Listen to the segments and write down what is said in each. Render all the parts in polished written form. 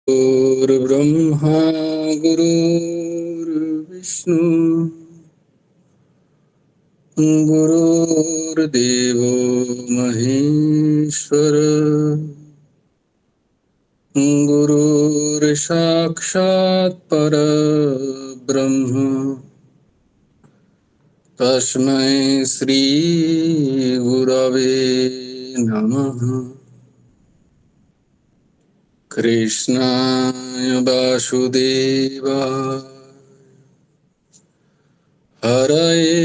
गुरुर्ब्रह्मा गुरुर्विष्णु गुरुर्देवो महेश्वर गुरुर्साक्षात् परब्रह्म तस्मै श्री गुरवे नमः। कृष्णाय वासुदेवाय हरये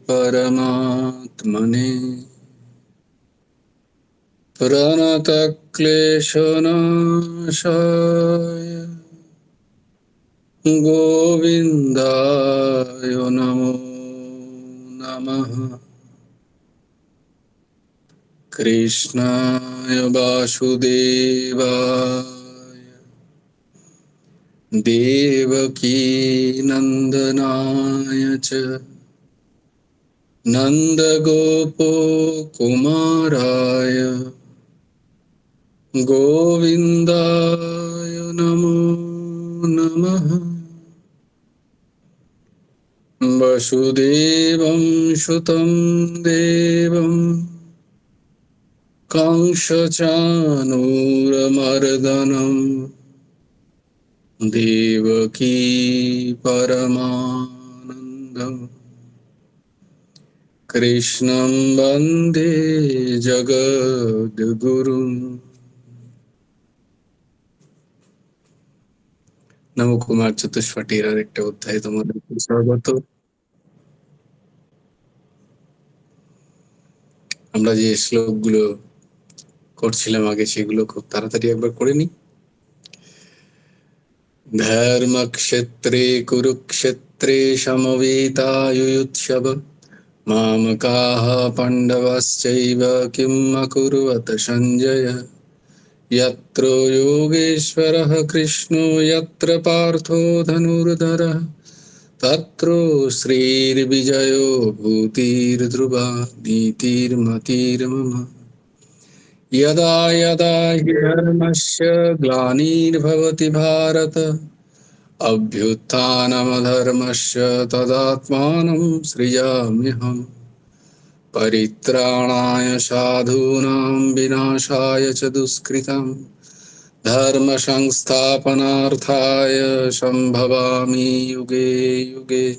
परमात्मने प्रणतक्लेशनाशाय गोविन्दाय नमो नमः। कृष्णाय वासुदेवाय देवकी नन्दनाय च नन्दगोपकुमाराय गोविन्दाय नमो नमः। वसुदेवं सुतं देवं कंसचाणूरमर्दनं देवकी परमानन्दं कृष्णं वन्दे जगद्गुरुम्। নবকুমার চতুষ্পাঠীর আর একটা অধ্যায় তোমাদের স্বাগত। আমরা যে শ্লোকগুলো করছিলাম আগে সেগুলো খুব তাড়াতাড়ি একবার করে নি। ধর্মক্ষেত্রে কুরুক্ষেত্রে সমবেতায়ুৎসব মামকাः পাণ্ডবশ্চৈব কিম অকুর্বত সঞ্জয়। यत्र योगेश्वरः कृष्णो यत्र पार्थो धनुर्धरः तत्र श्रीर्विजयो भूतिर्ध्रुवा नीतिर्मतिर्मम। यदा यदा हि धर्मस्य ग्लानिर्भवति भारत अभ्युत्थानमधर्मस्य तदात्मानं सृजाम्यहम्। परित्राणाय साधूनां विनाशाय च दुष्कृतं धर्म संस्थापनार्थाय संभवामि युगे युगे।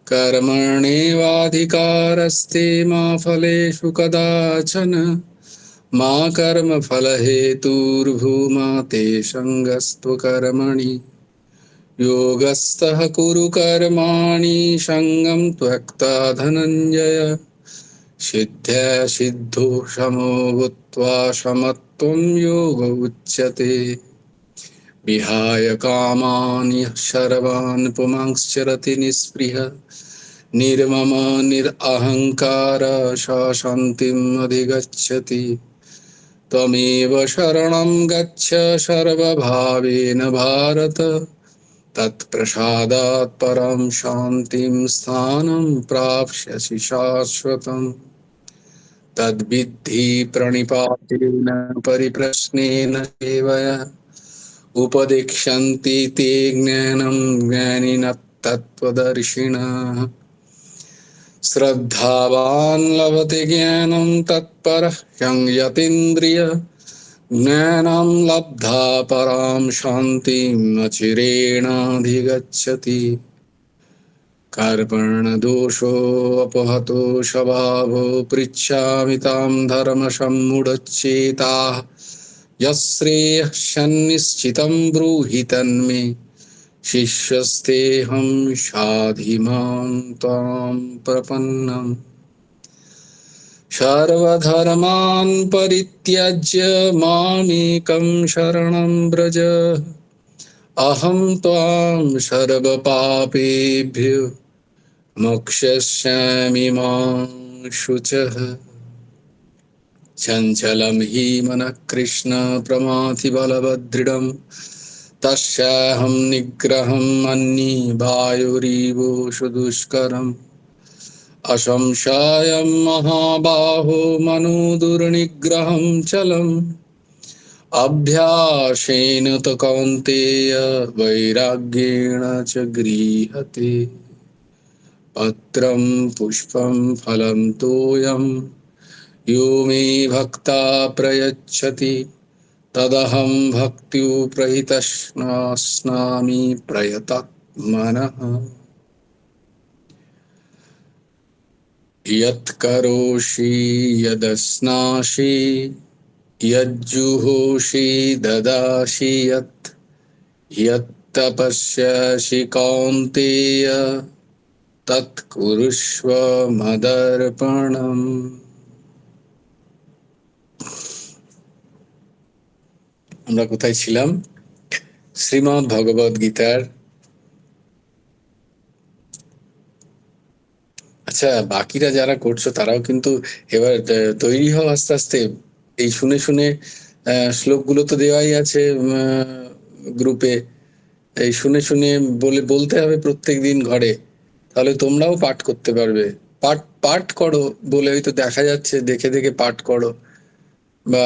कर्मण्येवाधिकारस्ते मा फलेषु कदाचन मा कर्मफलहेतुर्भूमा ते सङ्गस्त्व कर्मणि। योगस्थः कुरु कर्माणि सङ्गं त्यक्त्वा धनञ्जय सिद्ध्या सिद्धो समो भूत्वा समत्वं योग उच्यते। विहाय कामान् यः सर्वान् पुमांश्चरति निःस्पृहः निर्मम निरहङ्कार स शान्तिम् अधिगच्छति। त्वमेव शरणं गच्छ सर्वभावेन भारत तत्प्रसादात् परं शान्तिं स्थानं प्राप्स्यसि शाश्वतम्। तद्विद्धि प्रणिपातेन परिप्रश्नेन सेवया उपदिक्षन्ति ते ज्ञानं ज्ञानिनः तत्त्वदर्शिनः। श्रद्धावान् लभते ज्ञानं तत्परः संयतीन्द्रिय ज्ञानं लब्धा परां शान्तिम् अचिरेणाधिगच्छति। कर्मणदोषोऽपहतो स्वभावो पृच्छामि तां धर्मसम्मूढचेताः यः श्रेयस्यन्निश्चितं ब्रूहि तन्मे शिष्यस्तेऽहं साधिमां त्वां प्रपन्नम्। सर्वधर्मान् परित्यज्य मामेकं शरणं व्रज अहं त्वां सर्वपापेभ्यो मोक्षयिष्यामि मा शुचः। चञ्चलं हि मनः कृष्ण प्रमाथि बलवदृढं तस्याहं निग्रहं मन्ये वायुरिवोषु दुष्करम्। असंशयं महाबाहो मनो दुर्निग्रहं चलम् अभ्यासेन तो कौन्तेय वैराग्येण च गृह्यते पत्रं पुष्पं फलं तोयं यो मे भक्ता प्रयच्छति तदहं भक्त्युपरहितस्नामि प्रयतात्मनः यत्करोषि यदस्नासि यज्जुहोषि ददासि यत्तपस्यसि कौन्तेय तत्कुरुष्व मदर्पणम्। আমরা কোথায় ছিলাম? শ্রীমদ্ ভগবদ গীতার। আচ্ছা, বাকিরা যারা করছো তারাও কিন্তু এবার তৈরি হও আস্তে আস্তে। এই শুনে শুনে শ্লোকগুলো তো দেওয়াই আছে গ্রুপে, এই শুনে শুনে বলতে হবে প্রত্যেক দিন ঘরে, তাহলে তোমরাও পাঠ করতে পারবে। পাঠ করো বলে হয়তো দেখা যাচ্ছে, দেখে দেখে পাঠ করো, বা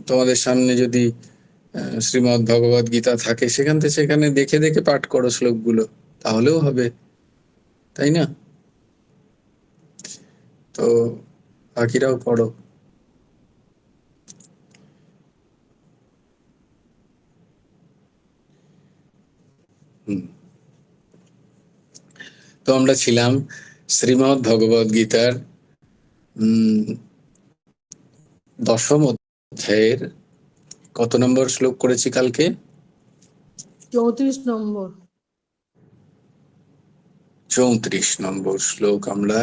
তোমাদের সামনে যদি শ্রীমদ্ ভগবদ গীতা থাকে সেখানে দেখে দেখে পাঠ করো শ্লোকগুলো, তাহলেও হবে, তাই না? তো বাকিরাও পড়ো। তো আমরা ছিলাম শ্রীমদ্ ভগবদ গীতার 10ম অধ্যায়ের কত নম্বর শ্লোক করেছি কালকে? 34 নম্বর। 34 নম্বর শ্লোক আমরা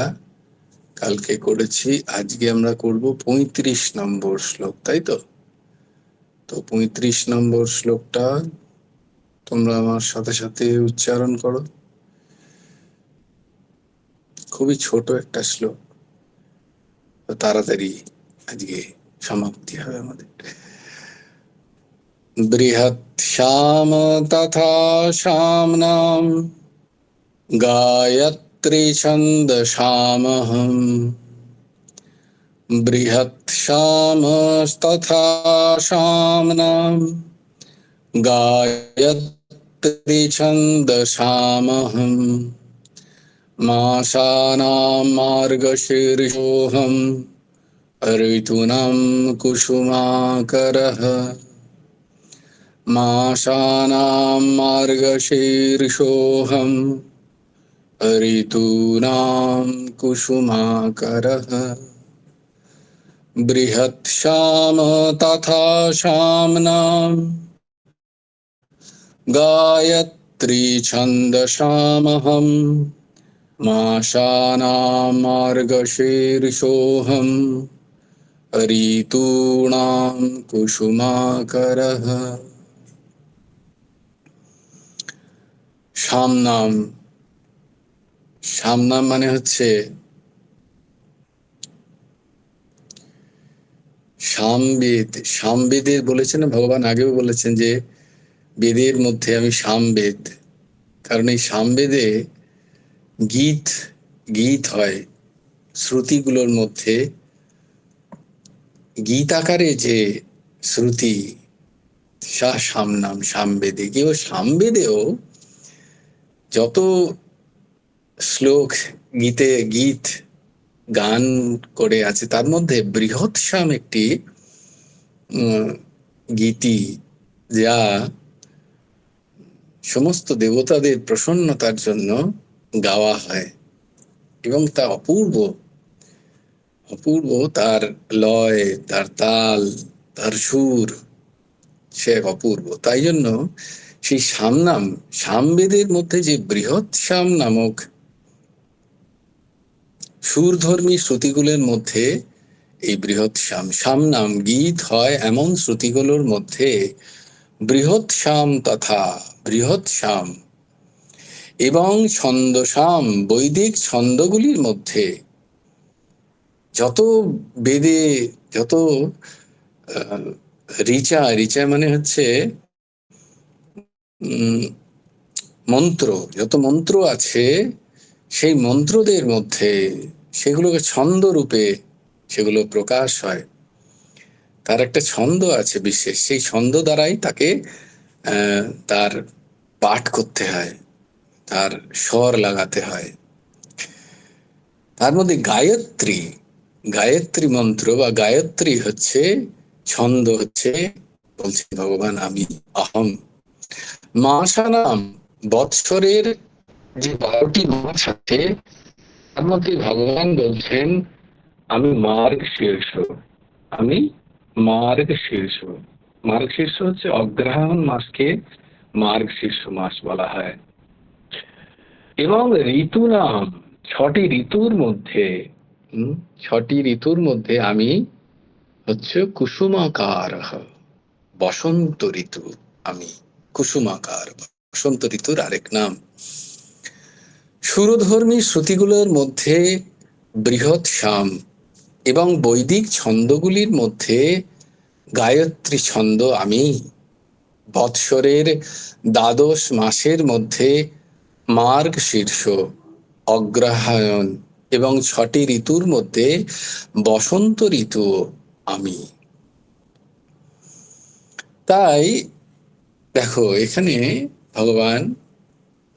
কালকে করেছি। আজকে আমরা করব 35 নম্বর শ্লোক, তাই তো? তো 35 নম্বর শ্লোকটা তোমরা আমার সাথে সাথে উচ্চারণ করো। খুবই ছোট একটা শ্লোক, তাড়াতাড়ি আজকে সমাপ্তি হবে আমাদের। বৃহৎ শ্যাম তথা শ্যামনাম গায়ত্রী ছন্দসামহম বৃহৎ শ্যাম তথা শ্যামনাম গায়ত্রী ছন্দসামহম মাসানাম মার্গশীর্ষোহম ঋতুনাম কুসুমাকরঃ মাসানাম মার্গশীর্ষোহম ঋতুনাম কুসুমাকরঃ বৃহৎ শ্যাম তথা শ্যামনাম গায়ত্রী ছন্দসামহম মাসানাম মার্গশীর্ষোহম ঋতুনাম কুসুমাকরঃ। শ্যামনাম, শ্যামনাম মানে হচ্ছে সামবেদ। সামবেদে বলেছেন ভগবান, আগেও বলেছেন যে বেদের মধ্যে আমি সামবেদ, কারণ এই সামবেদে গীত হয়, শ্রুতিগুলোর মধ্যে গীত আকারে যে শ্রুতি, সামনাম সামবেদে। কেউ সামবেদেও যত শ্লোক গীত গান করে আছে তার মধ্যে বৃহৎ শ্যাম একটি গীতি, যা সমস্ত দেবতাদের প্রসন্নতার জন্য গাওয়া হয়, এবং তা অপূর্ব তার লয়, তার তাল, তার সুর, সে অপূর্ব। তাই জন্য সেই সামনাম, সামবেদের মধ্যে যে বৃহৎ শ্যাম নামক সুরধর্মী শ্রুতিগুলোর মধ্যে এই বৃহৎ সামনাম গীত হয় এমন শ্রুতিগুলোর মধ্যে বৃহৎ শ্যাম তথা বৃহৎ শ্যাম, এবং ছন্দসাম বৈদিক ছন্দগুলির মধ্যে যত বেদে যত ঋচা মানে হচ্ছে মন্ত্র, যত মন্ত্র আছে সেই মন্ত্রদের মধ্যে সেগুলোকে ছন্দ রূপে সেগুলো প্রকাশ হয়। তার একটা ছন্দ আছে বিশেষ, সেই ছন্দ দ্বারাই তাকে তার পাঠ করতে হয়, তার স্বর লাগাতে হয়। তার মধ্যে গায়ত্রী, গায়ত্রী মন্ত্র বা গায়ত্রী হচ্ছে ছন্দ, হচ্ছে বলছে ভগবান আমি অহম। মাসানাম, বৎসরের যে 12টি মাস আছে তার মধ্যে ভগবান বলছেন আমি মার্গ শীর্ষ, আমি মার্গ শীর্ষ। মার্গ শীর্ষ হচ্ছে অগ্রহায়ণ মাসকে মার্গ শীর্ষ মাস বলা হয়। এবং ঋতু নাম, 6টি ঋতুর মধ্যে 6টি ঋতুর মধ্যে আমি হচ্ছে কুসুমাকার, বসন্ত ঋতু আমি কুসুমাকার, বসন্ত ঋতুর আরেক নাম। সুরধর্মী শ্রুতিগুলোর মধ্যে বৃহৎ শাম এবং বৈদিক ছন্দগুলির মধ্যে গায়ত্রী ছন্দ আমি। বৎসরের 12 মাসের মধ্যে মার্গ শীর্ষ, অগ্রহায়ণ এবং 6টি ঋতুর মধ্যে বসন্ত ঋতু আমি। তাই দেখো এখানে ভগবান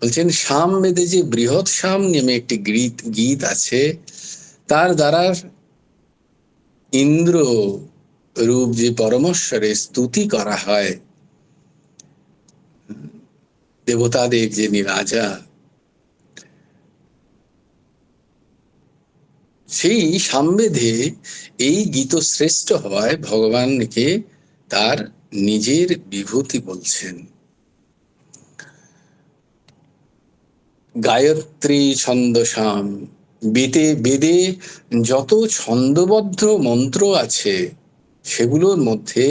বলছেন শাম বেদে যে বৃহৎ শাম নামে একটি গীত আছে, তার দ্বারা ইন্দ্র রূপ যে পরমেশ্বরের স্তুতি করা হয়, দেবতাদের যিনি রাজা, সেই সামবেদে এই গীত শ্রেষ্ঠ হওয়ায় ভগবানকে তার নিজের বিভূতি বলছেন। গায়ত্রী ছন্দসাম, বেদে যত ছন্দবদ্ধ মন্ত্র আছে সেগুলোর মধ্যে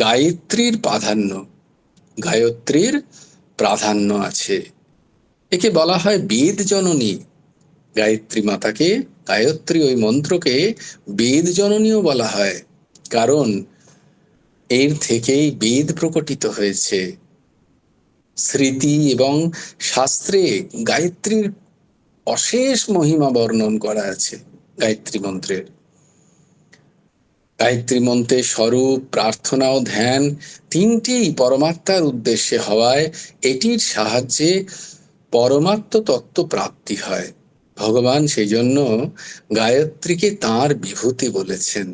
গায়ত্রীর প্রাধান্য, গায়ত্রীর প্রাধান্য আছে। একে বলা হয় বেদ জননী। গায়ত্রী মাতাকে, গায়ত্রী ওই মন্ত্রকে বেদ জননীও বলা হয়, কারণ এর থেকেই বেদ প্রকটিত হয়েছে। স্মৃতি এবং শাস্ত্রে গায়ত্রীর অশেষ মহিমা বর্ণন করা আছে। গায়ত্রী মন্ত্রের, গায়ত্রী মন্ত্রের স্বরূপ, প্রার্থনা ও ধ্যান তিনটি পরমাত্মার উদ্দেশ্যে হওয়ায় এটির সাহায্যে পরমাত্ম তত্ত্ব প্রাপ্তি হয়। ভগবান সেই জন্য গায়ত্রীকে তাঁর বিভূতি বলেছেন।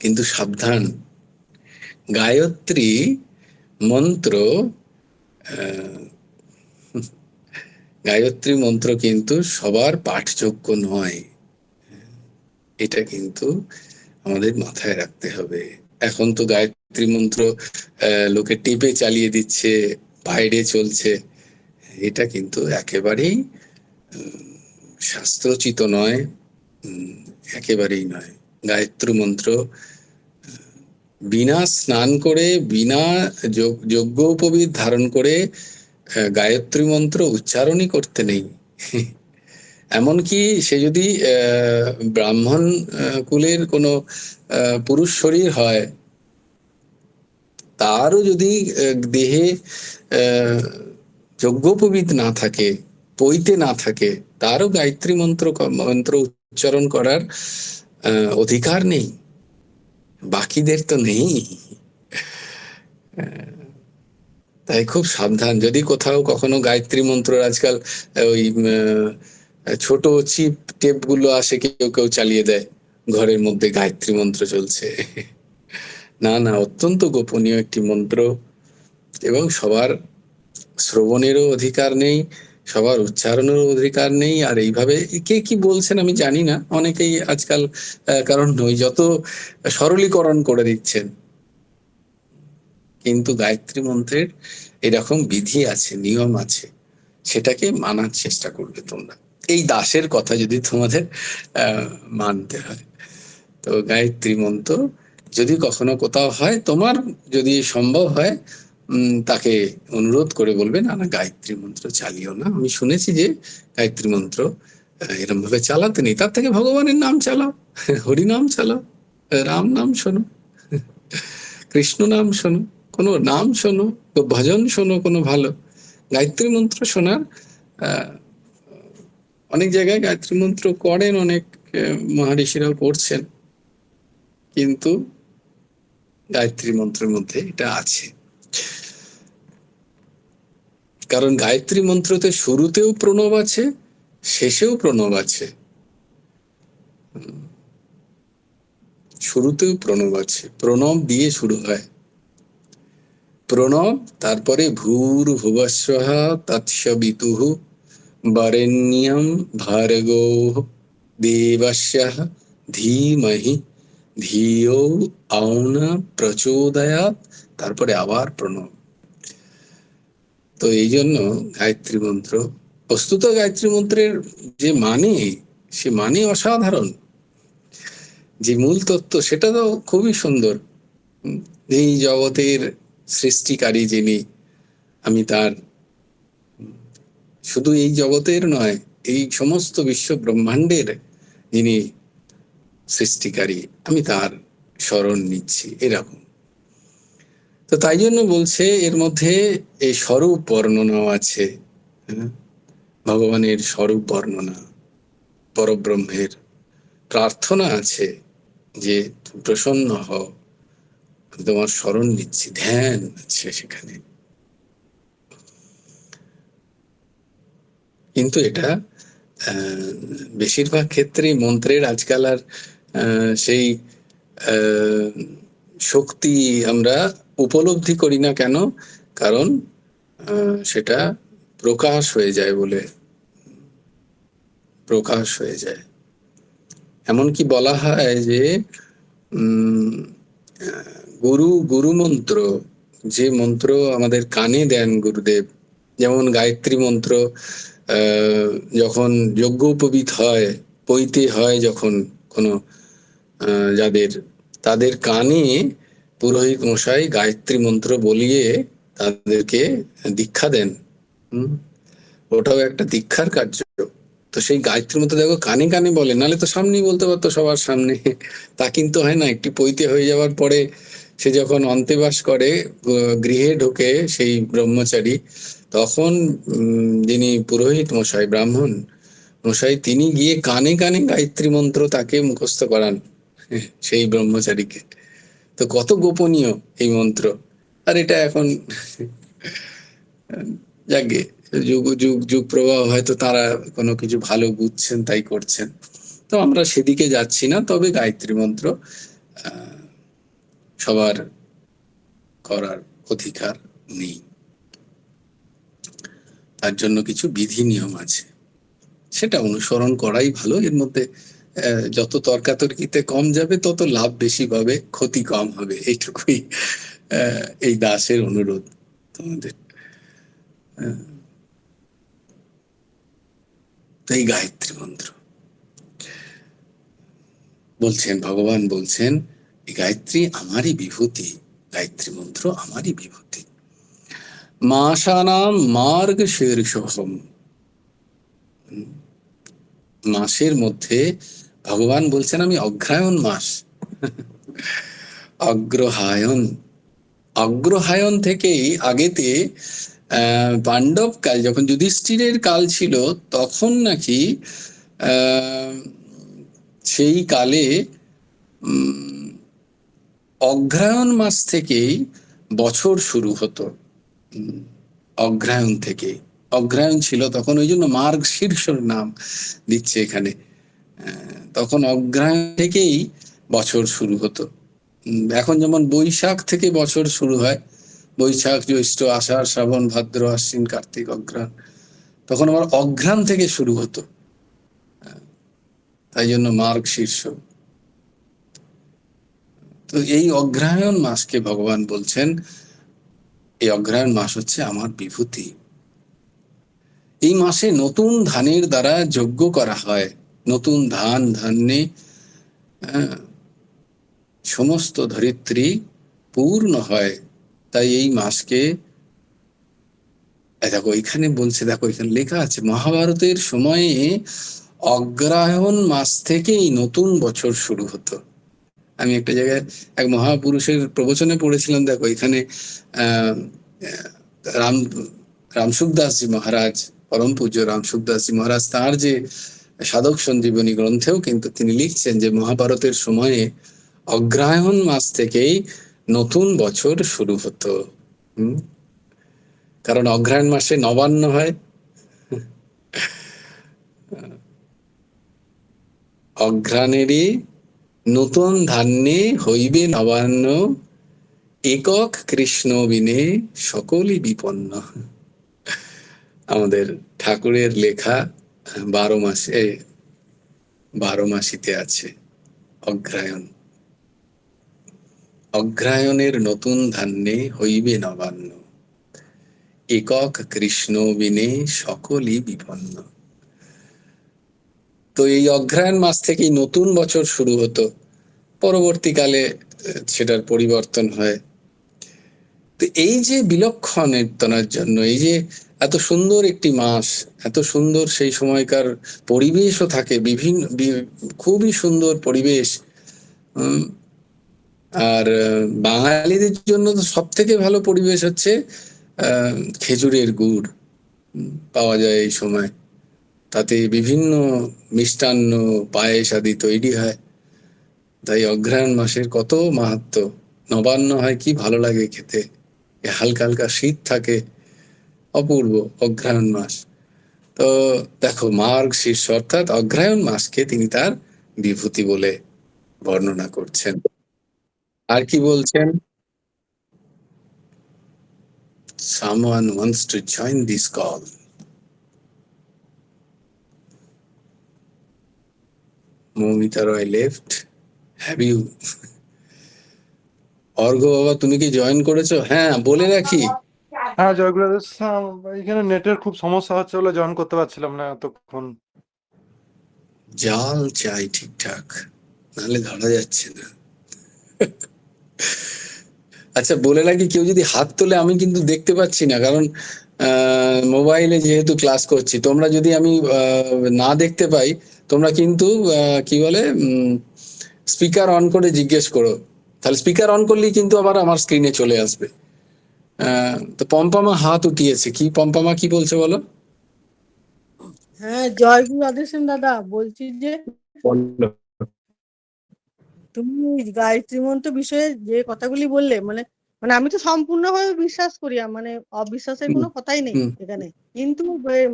কিন্তু সাবধান, গায়ত্রী মন্ত্র গায়ত্রী মন্ত্র কিন্তু সবার পাঠযোগ্য নয়, এটা কিন্তু আমাদের মাথায় রাখতে হবে। এখন তো গায়ত্রী মন্ত্র লোকে টিপে চালিয়ে দিচ্ছে, বাইরে চলছে, এটা কিন্তু একেবারেই শাস্ত্রোচিত নয়, একেবারেই নয়। গায়ত্রী মন্ত্র বিনা স্নান করে, বিনা যজ্ঞোপবীত ধারণ করে গায়ত্রী মন্ত্র উচ্চারণই করতে নেই। এমনকি সে যদি ব্রাহ্মণ কুলের কোনো পুরুষ শরীর হয়, তারও যদি দেহে যজ্ঞোপবীত না থাকে, পৈতে না থাকে, তারও গায়ত্রী মন্ত্র উচ্চারণ করার অধিকার নেই। বাকিদের তো নেই। তাই খুব সাবধান। যদি কোথাও কখনো গায়ত্রী মন্ত্র, আজকাল ওই ছোট চিপ টেপ গুলো আসে, কেউ কেউ চালিয়ে দেয়, ঘরের মধ্যে গায়ত্রী মন্ত্র চলছে। না না, অত্যন্ত গোপনীয় একটি মন্ত্র এবং সবার শ্রবণেরও অধিকার নেই, সবার উচ্চারণেরও অধিকার নেই। আর এইভাবে কে কি বলছেন আমি জানি না, অনেকেই আজকাল কারণ যত সরলীকরণ করে দিচ্ছেন, কিন্তু গায়ত্রী মন্ত্রের এরকম বিধি আছে, নিয়ম আছে, সেটাকে মানার চেষ্টা করবে তোমরা। এই দাসের কথা যদি তোমাদের মানতে হয়, তো গায়ত্রী মন্ত্র যদি কখনো কোথাও হয়, তোমার যদি সম্ভব হয় তাকে অনুরোধ করে বলবে না না গায়ত্রী মন্ত্র চালিও না। আমি শুনেছি যে গায়ত্রী মন্ত্র এরকম ভাবে চালাতে নেই, তার থেকে ভগবানের নাম চালাও, হরি নাম চালাও, রাম নাম শোনো, কৃষ্ণ নাম শোনো, কোনো নাম শোনো, ভজন শোনো কোনো ভালো। গায়ত্রী মন্ত্র শোনার অনেক জায়গায় গায়ত্রী মন্ত্র করেন, অনেক মহারিষিরাও পড়ছেন, কিন্তু গায়ত্রী মন্ত্রের মধ্যে এটা আছে। কারণ গায়ত্রী মন্ত্রতে শুরুতেও প্রণব আছে, শেষেও প্রণব আছে। শুরুতেও প্রণব আছে, প্রণব দিয়ে শুরু হয়। প্রণব, তারপরে ভূর ভুবস্বঃ তৎসবিতুঃ বরেণ্যম ভার্গো দেবস্যঃ ধীমহি ধিয়ো য়ো ন প্রচোদয়াৎ, তারপরে আবার প্রণব। তো এই জন্য গায়ত্রী মন্ত্র, বস্তুত গায়ত্রী মন্ত্রের যে মানে, সে মানে অসাধারণ। যে মূল তত্ত্ব সেটা তো খুবই সুন্দর। এই জগতের সৃষ্টিকারী যিনি, আমি তার, শুধু এই জগতের নয়, এই সমস্ত বিশ্ব ব্রহ্মাণ্ডের যিনি সৃষ্টিকারী, আমি তার শরণ নিচ্ছি, এরকম। তো তাই জন্য বলছে এর মধ্যে এই স্বরূপ বর্ণনাও আছে। ভগবানের স্বরূপ বর্ণনা, পরব্রহ্মের প্রার্থনা আছে যে প্রসন্ন হও, তোমার স্মরণ নিচ্ছি, ধ্যান আছে সেখানে। কিন্তু এটা বেশিরভাগ ক্ষেত্রে মন্ত্রের আজকাল আর সেই শক্তি আমরা উপলব্ধি করি না। কেন? কারণ সেটা প্রকাশ হয়ে যায় বলে, প্রকাশ হয়ে যায়। এমনকি বলা হয় যে গুরু মন্ত্র, যে মন্ত্র আমাদের কানে দেন গুরুদেব, যেমন গায়ত্রী মন্ত্র যখন যজ্ঞোপবীত হয়, পৈতে হয়, যখন কোনো যাদের, তাদের কানে পুরোহিত মশাই গায়ত্রী মন্ত্র বলিয়ে তাদেরকে দীক্ষা দেন। ওটাও একটা দীক্ষার কার্য। তো সেই গায়ত্রী মন্ত্র দেখো কানে কানে বলে, নাহলে তো সামনেই বলতে পারতো, সবার সামনে। তা কিন্তু হয় না। একটি পৈতে হয়ে যাওয়ার পরে সে যখন অন্তেবাস করে, গৃহে ঢোকে সেই ব্রহ্মচারী, তখন যিনি পুরোহিত মশাই, ব্রাহ্মণ মশাই, তিনি গিয়ে কানে কানে গায়ত্রী মন্ত্র তাকে মুখস্থ করান, সেই ব্রহ্মচারীকে। তো কত গোপনীয় এই মন্ত্র। আর এটা এখন যাকে যুগ যুগ যুগ প্রবাহ, হয়তো তারা কোনো কিছু ভালো বুঝছেন তাই করছেন। তো আমরা সেদিকে যাচ্ছি না। তবে গায়ত্রী মন্ত্র সবার করার অধিকার নেই, তার জন্য কিছু বিধি নিয়ম আছে, সেটা অনুসরণ করাই ভালো। এর মধ্যে যত তর্কাতর্কিতে কম যাবে, তত লাভ বেশি পাবে, ক্ষতি কম হবে। এইটুকুই এই দাসের অনুরোধ তোমাদের। এই গায়ত্রী মন্ত্র বলছেন, ভগবান বলছেন, এই গায়ত্রী আমারই বিভূতি, গায়ত্রী মন্ত্র আমারই বিভূতি। মাসানাম মার্গ শীর্ষম, মাসের মধ্যে ভগবান বলছেন আমি অগ্রহায়ণ মাস। অগ্রহায়ণ, অগ্রহায়ণ থেকেই আগেতে পাণ্ডব কাল, যখন যুধিষ্ঠিরের কাল ছিল, তখন নাকি সেই কালে অগ্রহায়ণ মাস থেকেই বছর শুরু হতো। অগ্রহায়ণ থেকে, অগ্রহায়ণ ছিল তখন, ওই জন্য মার্গ শীর্ষর নাম দিচ্ছে এখানে। তখন অগ্রহায়ণ থেকেই বছর শুরু হতো। এখন যেমন বৈশাখ থেকে বছর শুরু হয়, বৈশাখ জ্যৈষ্ঠ আষাঢ় শ্রাবণ ভাদ্র আশ্বিন কার্তিক অঘ্রাণ, তখন আবার অঘ্রাণ থেকে শুরু হতো, তাই জন্য মার্গ শীর্ষ। তো এই অগ্রহায়ণ মাসকে ভগবান বলছেন, এই অগ্রহায়ণ মাস হচ্ছে আমার বিভূতি। এই মাসে নতুন ধানের দ্বারা যজ্ঞ করা হয়, নতুন ধান ধান্যে সমস্ত ধরিত্রী পূর্ণ হয়। তাই এই মাসকে, দেখো এখানে বলছে, দেখো এখানে লেখা আছে, মহাভারতের সময়ে অগ্রহায়ণ মাস থেকেই নতুন বছর শুরু হতো। আমি একটা জায়গায় এক মহাপুরুষের প্রবচনে পড়েছিলাম, দেখো এখানে রামসুখদাসজি মহারাজ, পরম পূজ্য রামসুখদাসজি মহারাজ, তার যে সাধক সঞ্জীবনী গ্রন্থেও কিন্তু তিনি লিখছেন যে মহাভারতের সময়ে অগ্রহায়ণ মাস থেকেই নতুন বছর শুরু হতো। কারণ অগ্রহায়ণ মাসে নবান্ন হয়। অঘ্রাণেরই নূতন ধান্যে হইবে নবান্ন, একক কৃষ্ণ বিনে সকলই বিপন্ন। আমাদের ঠাকুরের লেখা 12 মাসিতে আছে অগ্রহায়ণ। অগ্রহায়ণের নতুন ধান্যে হইবে নবান্ন, একক কৃষ্ণ বিনে সকলই বিপন্ন। তো এই অগ্রহায়ণ মাস থেকেই নতুন বছর শুরু হতো। পরবর্তীকালে সেটার পরিবর্তন হয়। তো এই যে বিলক্ষণ এর জন্য, এই যে এত সুন্দর একটি মাস, এত সুন্দর সেই সময়কার পরিবেশও থাকে, বিভিন্ন খুবই সুন্দর পরিবেশ। আর বাঙালিদের জন্য তো সব থেকে ভালো পরিবেশ হচ্ছে খেজুরের গুড় পাওয়া যায় এই সময়। তাতে বিভিন্ন মিষ্টান্ন, পায়েস আদি তৈরি হয়। তাই অগ্রহায়ণ মাসের কত মাহাত্ম্য। নবান্ন হয়, কি ভালো লাগে খেতে। হালকা হালকা শীত থাকে, অপূর্ব অগ্রহায়ণ মাস। তো দেখো, মার্গ শীর্ষ অর্থাৎ অগ্রহায়ণ মাসকে তিনি তার বিভূতি বলে বর্ণনা করছেন। আর কি বলছেন? Someone wants to join this call. Moumita Roy left. Have you? Argha বাবা, তুমি কি জয়েন করেছো? হ্যাঁ, বলে রাখি, হ্যাঁ, জয়গুরু দাস। এখানে নেটের খুব সমস্যা হচ্ছে বলে জয়েন করতে পারছিলাম না এতক্ষণ। জাল চাই ঠিকঠাক, নাহলে ধরা যাচ্ছে না। আচ্ছা, বলে রাখি, কেউ যদি হাত তোলে আমি কিন্তু দেখতে পাচ্ছি না, কারণ মোবাইলে যেহেতু ক্লাস করছি। তোমরা যদি আমি না দেখতে পাই, তোমরা কিন্তু কি বলে স্পিকার অন করে জিজ্ঞেস করো, তাহলে স্পিকার অন করলেই কিন্তু আবার আমার স্ক্রিনে চলে আসবে। তো পম্পামা হাত উঠিয়েছে। কি পম্পামা, কি বলছো বলো? হ্যাঁ, জয়গুরু আদেশেন দাদা, বলছি যে তুমি গায়ত্রী মন্ত্র বিষয়ে যে কথাগুলি বললে, মানে মানে আমি তো সম্পূর্ণভাবে বিশ্বাস করি, মানে অবিশ্বাসের কোনো কথাই নেই এখানে। কিন্তু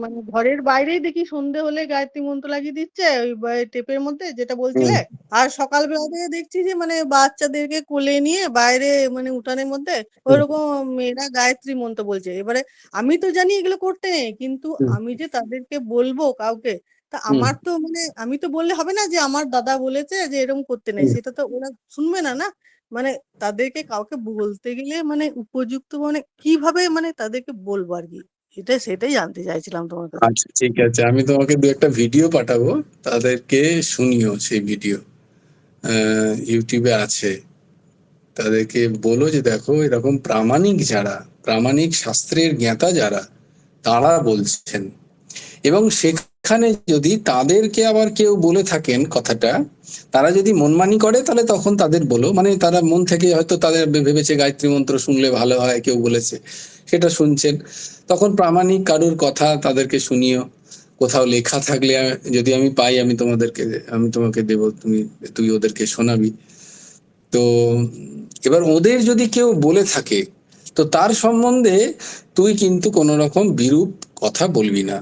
মানে ঘরের বাইরেই দেখি সন্ধে হলে গায়ত্রী মন্ত্র লাগিয়ে দিচ্ছে ওই টেপের মধ্যে, যেটা বলছিলে। আর সকালবেলা থেকে দেখছি যে মানে বাচ্চাদেরকে কোলে নিয়ে বাইরে মানে উঠানের মধ্যে ওইরকম মেয়েরা গায়ত্রী মন্ত্র বলছে। এবারে আমি তো জানি এগুলো করতে নেই, কিন্তু আমি যে তাদেরকে বলবো কাউকে, তা আমার তো মানে আমি তো বললে হবে না যে আমার দাদা বলেছে যে এরকম করতে নেই, সেটা তো ওরা শুনবে না না। মানে তাদেরকে কাউকে বলতে গেলে মানে উপযুক্ত মানে কিভাবে মানে তাদেরকে বলবো আর কি, সেটাই জানতে চাইছিলাম তোমার কাছে। আচ্ছা, ঠিক আছে, আমি তোমাকে দু একটা ভিডিও পাঠাবো, তাদেরকে শুনিও। সেই ভিডিও ইউটিউবে আছে। তাদেরকে বলো যে দেখো, এরকম প্রামাণিক যারা, প্রামাণিক শাস্ত্রের জ্ঞাতা যারা, তারা বলছেন। এবং সেখানে যদি তাদেরকে আবার কেউ বলে থাকেন কথাটা, তারা যদি মনমানি করে, তাহলে তখন তাদের বলো, মানে তারা মন থেকে হয়তো তাদের ভেবেছে গায়ত্রী মন্ত্র শুনলে ভালো হয়, কেউ বলেছে, সেটা শুনছেন। তখন প্রামাণিক কারুর কথা তাদেরকে শুনিও। কোথাও লেখা থাকলে যদি আমি পাই, আমি তোমাকে দেবো, তুই ওদেরকে শোনাবি। তো এবার ওদের যদি কেউ বলে থাকে, তো তার সম্বন্ধে তুই কিন্তু কোনো রকম বিরূপ কথা বলবি না।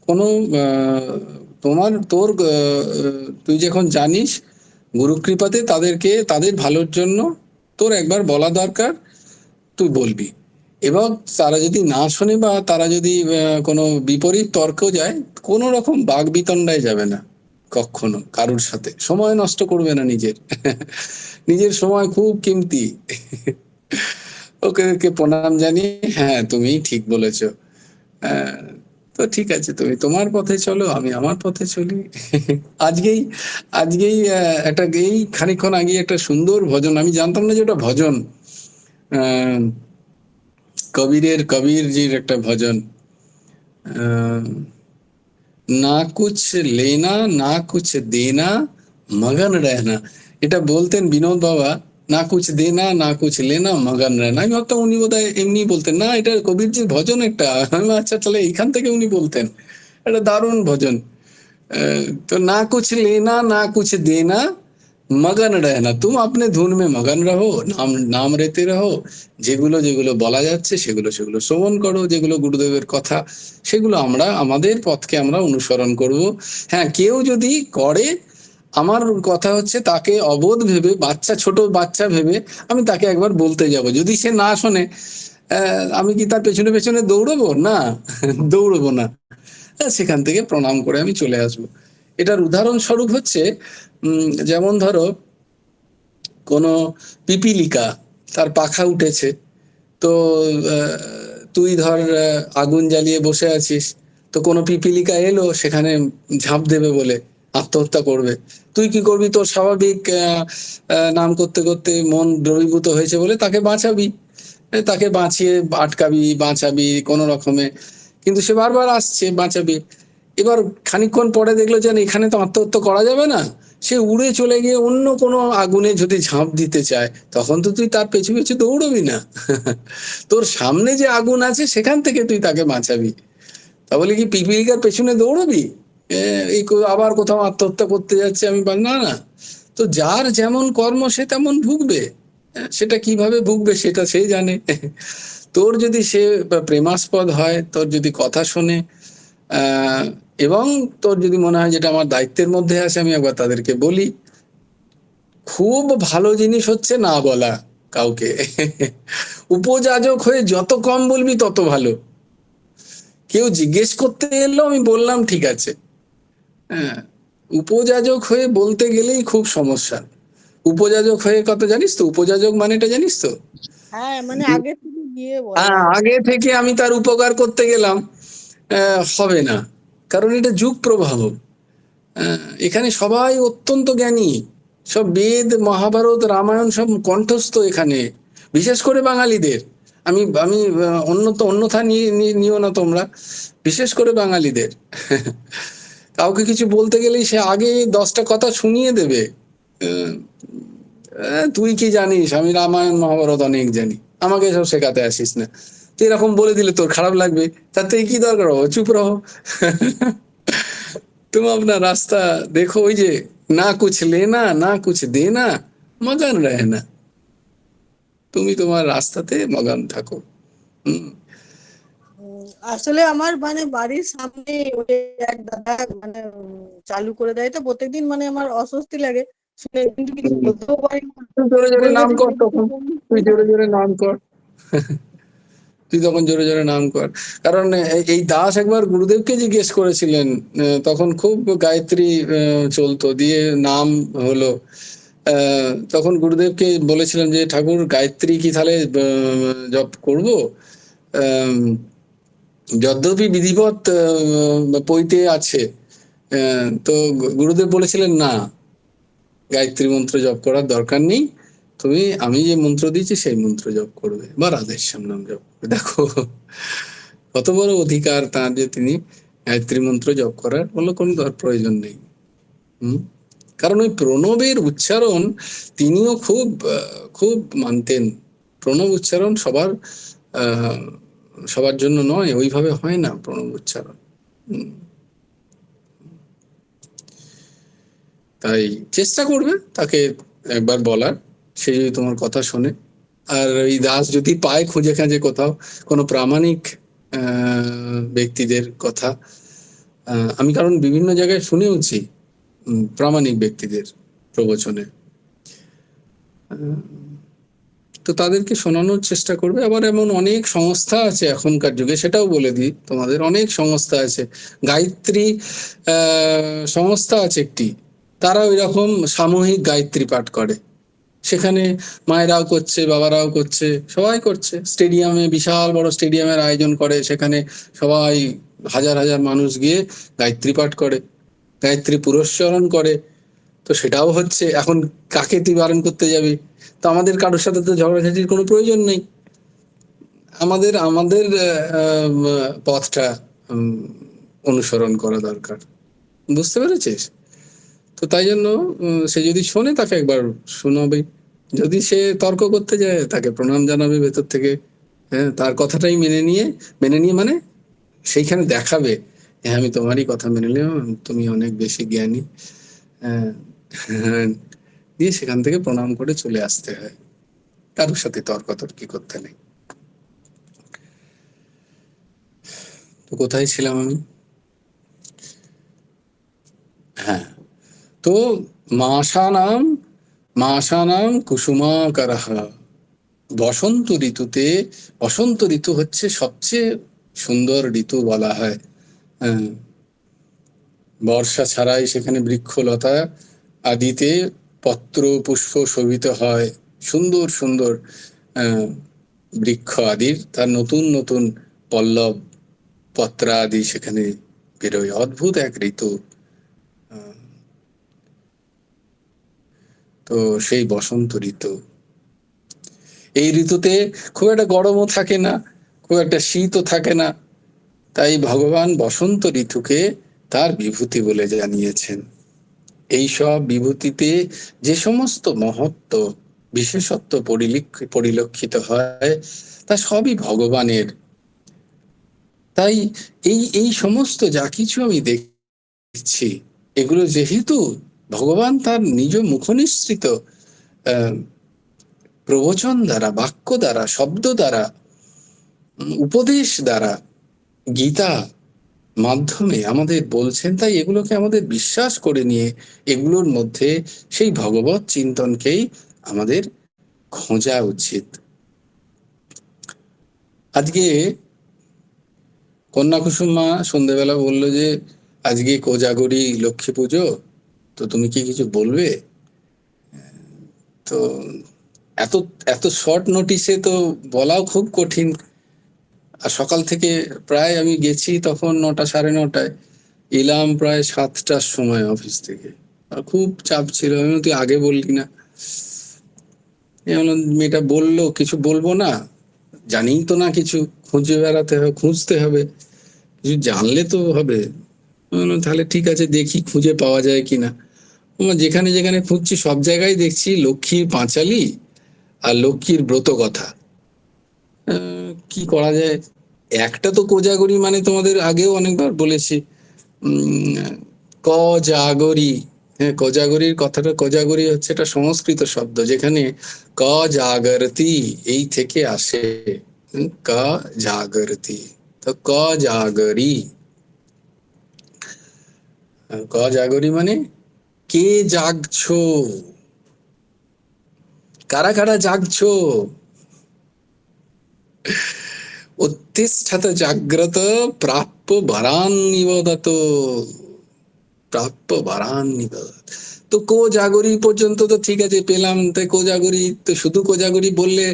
কোনো তুই যখন জানিস গুরু কৃপাতে তাদেরকে, তাদের ভালোর জন্য তোর একবার বলা দরকার, তুই বলবি। এবং তারা যদি না শোনে বা তারা যদি কোনো বিপরীত তর্ক যায়, কোনো রকম বাগ বিতণ্ডায় যাবে না কখনো কারুর সাথে। সময় নষ্ট করবে না নিজের। নিজের সময় খুব কিমতি। ওকে প্রণাম জানিয়ে, হ্যাঁ তুমি ঠিক বলেছো। তো ঠিক আছে, তুমি তোমার পথে চলো, আমি আমার পথে চলি। আজকেই আজকেই এই খানিকক্ষণ আগে একটা সুন্দর ভজন, আমি জানতাম না যে ওটা ভজন, কবিরজির একটা ভজন, না কুছ লেনা না কুছ দেনা, মগন রহনা। এটা বলতেন বিনোদ বাবা, না কুছ দেনা না কুছ লেনা, মগন রহনা। আমি ভাবতাম উনি বোধহয় এমনি বলতেন, না এটা কবিরজির ভজন একটা। আচ্ছা, তাহলে এইখান থেকে উনি বলতেন। এটা দারুণ ভজন। তো না কুছ লেনা না কুছ দেনা, मगन रहना, तुम अपने धुन में मगन रहो, নাম নাম রেতে রহো, যেগুলো যেগুলো বলা যাচ্ছে সেগুলো সেগুলো শ্রবণ করো, যেগুলো গুরুদেবের কথা সেগুলো আমরা আমাদের পথকে আমরা অনুসরণ করব। হ্যাঁ, কেউ যদি করে, আমার কথা হচ্ছে তাকে অবোধ ভেবে, বাচ্চা, ছোট বাচ্চা ভেবে আমি তাকে একবার বলতে যাব। যদি সে না শোনে, আমি কি তার পেছনে পেছনে দৌড়বো? না, দৌড়বো না। সেখান থেকে প্রণাম করে আমি চলে আসবো। এটার উদাহরণস্বরূপ হচ্ছে, যেমন ধরো কোনো পিপিলিকা, তার পাখা উঠেছে, তো তুই ধর আগুন জ্বালিয়ে বসে আছিস, তো কোনো পিপিলিকা এলো সেখানে ঝাঁপ দেবে বলে, আত্মহত্যা করবে, তুই কি করবি? তোর স্বাভাবিক নাম করতে করতে মন দ্রবীভূত হয়েছে বলে তাকে বাঁচাবি, তাকে বাঁচিয়ে আটকাবি, বাঁচাবি কোনো রকমে, কিন্তু সে বারবার আসছে, বাঁচাবি। এবার খানিকক্ষণ পরে দেখলো যে না, এখানে তো আত্মহত্যা করা যাবে না, সে উড়ে চলে গিয়ে অন্য কোনো আগুনে যদি ঝাঁপ দিতে চায়, তখন তো তুই তার পেছু পেছু দৌড়বি না। তোর সামনে যে আগুন আছে সেখান থেকে তুই তাকে বাঁচাবি। তাহলে কি পিপিলিকার পেছনে দৌড়বি? এই আবার কোথাও আত্মহত্যা করতে যাচ্ছে, আমি না না। তো যার যেমন কর্ম সে তেমন ভুগবে, সেটা কিভাবে ভুগবে সেটা সে জানে। তোর যদি সে প্রেমাস্পদ হয়, তোর যদি কথা শোনে, এবং তোর যদি মনে হয় যেটা আমার দায়িত্বের মধ্যে আছে, আমি একবার তাদেরকে বলি। খুব ভালো জিনিস হচ্ছে না বলা কাউকে। উপযাজক হয়ে যত কম বলবি তত ভালো। কেউ জিজ্ঞেস করতে এলো, আমি বললাম ঠিক আছে। হ্যাঁ, উপযাজক হয়ে বলতে গেলেই খুব সমস্যা। উপযাজক হয়ে কত জানিস তো? উপযাজক মানেটা জানিস তো? হ্যাঁ, মানে আগে থেকে গিয়ে বলা। আগে থেকে আমি তার উপকার করতে গেলাম, হবে না, কারণ এটা যুগ প্রবাহ। এখানে সবাই অত্যন্ত জ্ঞানী, সব বেদ, মহাভারত, রামায়ণ সব কণ্ঠস্থ এখানে, বিশেষ করে বাঙালিদের। আমি আমি অন্যথা নিও না তোমরা, বিশেষ করে বাঙালিদের। কাউকে কিছু বলতে গেলেই সে আগে 10টা কথা শুনিয়ে দেবে। তুই কি জানিস? আমি রামায়ণ মহাভারত অনেক জানি, আমাকে এসব শেখাতে আসিস না। তুই এরকম বলে দিলে তোর খারাপ লাগবে, তার থেকে কি দরকার, চুপ রহো। तुम अपना रास्ता देखो, ওই যে না কুছ লেনা না কুছ দেনা, মগন रहना, তুমি তোমার রাস্তাতে মগন থাকো। আসলে আমার মানে বাড়ির সামনে ওই এক দাদা মানে চালু করে দেয়, তো প্রত্যেকদিন মানে আমার অস্বস্তি লাগে শুনে, কিন্তু কিছু বলতেও পারি না। তুই জোরে জোরে বলে নাম গেছে কর যে তখন, তুই জোরে জোরে নাম কর। তুই তখন জোরে জোরে নাম কর। কারণ এই দাস একবার গুরুদেবকে জিজ্ঞেস করেছিলেন, তখন খুব গায়ত্রী চলতো, দিয়ে নাম হলো। তখন গুরুদেবকে বলেছিলেন যে ঠাকুর, গায়ত্রী কি তাহলে জপ করবো? যদ্যপি বিধিবৎ পৈতে আছে, তো গুরুদেব বলেছিলেন না, গায়ত্রী মন্ত্র জপ করার দরকার নেই, তুমি আমি যে মন্ত্র দিয়েছি সেই মন্ত্র জপ করবে, বা রাধেশ্যাম নাম জপ করবে। দেখো কত বড় অধিকার তার, যে তিনি গায়ত্রী মন্ত্র জপ করার কোনো প্রয়োজন নেই। কারণ ওই প্রণবের উচ্চারণ তিনিও খুব খুব মানতেন। প্রণব উচ্চারণ সবার জন্য নয়, ওইভাবে হয় না প্রণব উচ্চারণ। তাই চেষ্টা করবে তাকে একবার বলার, সে যদি তোমার কথা শোনে। আর এই দাস যদি পায় খুঁজে খাঁজে কোথাও কোনো প্রামাণিক ব্যক্তিদের কথা, আমি কারণ বিভিন্ন জায়গায় শুনেওছি প্রামাণিক ব্যক্তিদের প্রবচনে, তো তাদেরকে শোনানোর চেষ্টা করবে। আবার এমন অনেক সংস্থা আছে এখনকার যুগে, সেটাও বলে দিই তোমাদের, অনেক সংস্থা আছে। গায়ত্রী সংস্থা আছে একটি, তারা ওই রকম সামূহিক গায়ত্রী পাঠ করে। সেখানে মায়েরাও করছে, বাবারাও করছে, সবাই করছে। স্টেডিয়ামে, বিশাল বড় স্টেডিয়ামের আয়োজন করে, সেখানে সবাই হাজার হাজার মানুষ গিয়ে গায়ত্রী পাঠ করে, গায়ত্রী পুরস্চরণ করে। তো সেটাও হচ্ছে। এখন কাকে তুই বারণ করতে যাবি? তো আমাদের কারোর সাথে তো ঝগড়াঝাটির কোনো প্রয়োজন নেই। আমাদের আমাদের পথটা অনুসরণ করা দরকার, বুঝতে পেরেছিস? তো তাই জন্য সে যদি শোনে তাকে একবার শোনাবে, যদি সে তর্ক করতে যায় তাকে প্রণাম জানাবে ভেতর থেকে। হ্যাঁ, তার কথাটাই মেনে নিয়ে মানে সেইখানে দেখাবে, হ্যাঁ আমি তোমারই কথা মেনে নিলাম, তুমি অনেক বেশি জ্ঞানী, হ্যাঁ দিয়ে সেখান থেকে প্রণাম করে চলে আসতে হয়, কারোর সাথে তর্কাতর্কি করতে নেই। তো কোথায় ছিলাম আমি? হ্যাঁ, তো মাসানাম কুসুমাকারঃ। বসন্ত ঋতুতে, বসন্ত ঋতু হচ্ছে সবচেয়ে সুন্দর ঋতু বলা হয়। হ্যাঁ, বর্ষা ছাড়াই সেখানে বৃক্ষলতা আদিতে পত্র পুষ্প শোভিত হয়, সুন্দর সুন্দর বৃক্ষ আদির তার নতুন নতুন পল্লব পত্রা আদি সেখানে বেরোয়, অদ্ভুত এক ঋতু। তো সেই বসন্ত ঋতু, এই ঋতুতে খুব একটা গরমও থাকে না, খুব একটা শীতও থাকে না, তাই ভগবান বসন্ত ঋতুকে তার বিভূতি বলে জানিয়েছেন। এই সব বিভূতিতে যে সমস্ত মহত্ব বিশেষত্ব পরিলক্ষিত হয় তা সবই ভগবানের। তাই এই এই সমস্ত যা কিছু আমি দেখছি, এগুলো যেহেতু ভগবান তার নিজ মুখনিসৃত প্রবচন দ্বারা, বাক্য দ্বারা, শব্দ দ্বারা, উপদেশ দ্বারা, গীতা মাধ্যমে আমাদের বলছেন, তাই এগুলোকে আমাদের বিশ্বাস করে নিয়ে এগুলোর মধ্যে সেই ভগবত চিন্তনকেই আমাদের খোঁজা উচিত। আজকে কন্যা কুসুম মা সন্ধ্যেবেলা বললো যে আজকে কোজাগরি লক্ষ্মী পুজো, তো তুমি কি কিছু বলবে? তো এত এত শর্ট নোটিসে তো বলাও খুব কঠিন। আর সকাল থেকে প্রায় আমি গেছি তখন 9টা সাড়ে 9টায়, এলাম প্রায় 7টার সময় অফিস থেকে। আর খুব চাপ ছিল, আমি তুই আগে বললি না। মেয়েটা বললো কিছু বলবো না, জানি তো না কিছু, খুঁজে বেড়াতে হবে, খুঁজতে হবে, কিছু জানলে তো হবে। তাহলে ঠিক আছে, দেখি খুঁজে পাওয়া যায় কিনা। যেখানে যেখানে খুঁজছি সব জায়গায় দেখছি লক্ষ্মীর পাঁচালী আর লক্ষ্মীর ব্রত কথা। কি করা যায়? একটা তো কোজাগরি, মানে তোমাদের আগেও অনেকবার বলেছি, কজাগরি। হ্যাঁ, কোজাগরির কথাটা, কোজাগরি হচ্ছে একটা সংস্কৃত শব্দ, যেখানে ক জাগরতি এই থেকে আসে, ক জাগরতি। তো ক জাগরি, ক জাগরি মানে কে জাগছো, কারা কারা জাগছো। উত্তিষ্ঠত জাগ্রত প্রাপ্য বরান নিবদত, প্রাপ্য বরান নিবদত। তো কোজাগরি পর্যন্ত তো ঠিক আছে, পেলাম। তাই কোজাগরি, তো শুধু কোজাগরি বললে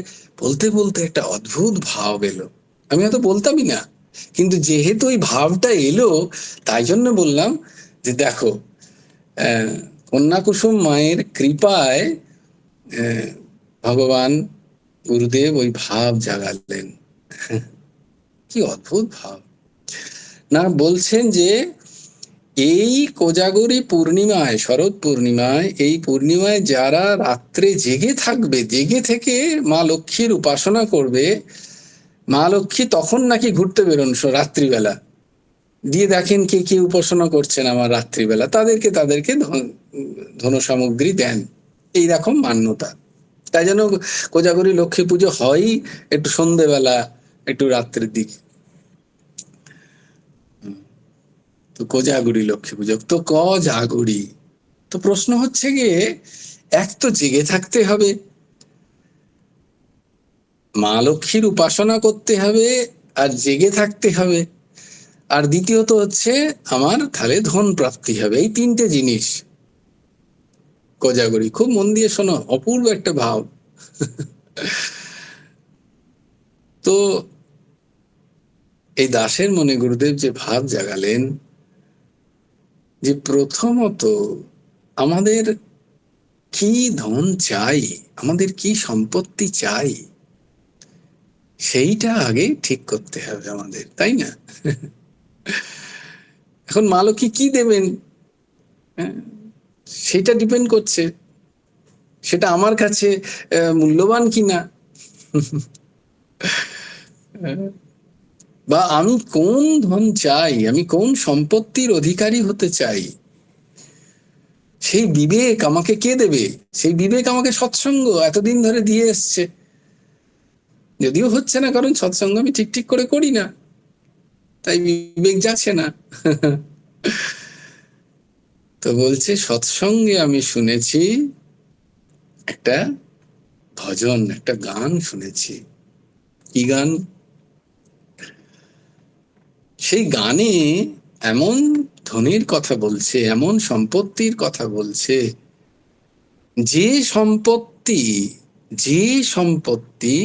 বলতে বলতে একটা অদ্ভুত ভাব এলো, আমি হয়তো বলতামই না, কিন্তু যেহেতু ওই ভাবটা এলো তাই জন্য বললাম যে দেখো, কন্যা কুসুম মায়ের কৃপায় ভগবান গুরুদেব ওই ভাব জাগালেন। কি অদ্ভুত ভাব না! বলছেন যে এই কোজাগরি পূর্ণিমায়, শরৎ পূর্ণিমায়, এই পূর্ণিমায় যারা রাত্রে জেগে থাকবে, জেগে থেকে মা লক্ষ্মীর উপাসনা করবে, মা লক্ষ্মী তখন নাকি ঘুরতে বেরোন রাত্রিবেলা, দিয়ে দেখেন কে কে উপাসনা করছেন আমার রাত্রিবেলা, তাদেরকে তাদেরকে ধন সামগ্রী দেন, এইরকম মান্যতা। তাই যেন কোজাগরি লক্ষ্মী পুজো হয় একটু সন্ধ্যেবেলা, একটু রাত্রের দিকে। তো কোজাগরি লক্ষ্মী পুজো, তো কজাগরি। তো প্রশ্ন হচ্ছে গিয়ে, এক তো জেগে থাকতে হবে, মা লক্ষ্মীর উপাসনা করতে হবে, আর জেগে থাকতে হবে, আর দ্বিতীয়ত হচ্ছে আমার তাহলে ধন প্রাপ্তি হবে। এই তিনটে জিনিস কোজাগরি। খুব মন দিয়ে শোনো, অপূর্ব একটা ভাব। তো এই দাসের মনে গুরুদেব যে ভাব জাগালেন, যে প্রথমত আমাদের কি ধন চাই, আমাদের কি সম্পত্তি চাই, সেইটা আগে ঠিক করতে হবে আমাদের, তাই না? এখন মা লক্ষ্মী কি দেবেন সেটা ডিপেন্ড করছে, সেটা আমার কাছে মূল্যবান কিনা, বা আমি কোন ধন চাই, আমি কোন সম্পত্তির অধিকারী হতে চাই, সেই বিবেক আমাকে কে দেবে? সেই বিবেক আমাকে সৎসঙ্গ এতদিন ধরে দিয়ে এসছে, যদিও হচ্ছে না, কারণ সৎসঙ্গ আমি ঠিক করে করি না, তাই বিবেক যাচ্ছে না। তো বলছে সৎসঙ্গে আমি শুনেছি একটা ভজন, একটা গান শুনেছি। কি গান? সেই গানে এমন ধনের কথা বলছে, এমন সম্পত্তির কথা বলছে, যে সম্পত্তি যে সম্পত্তি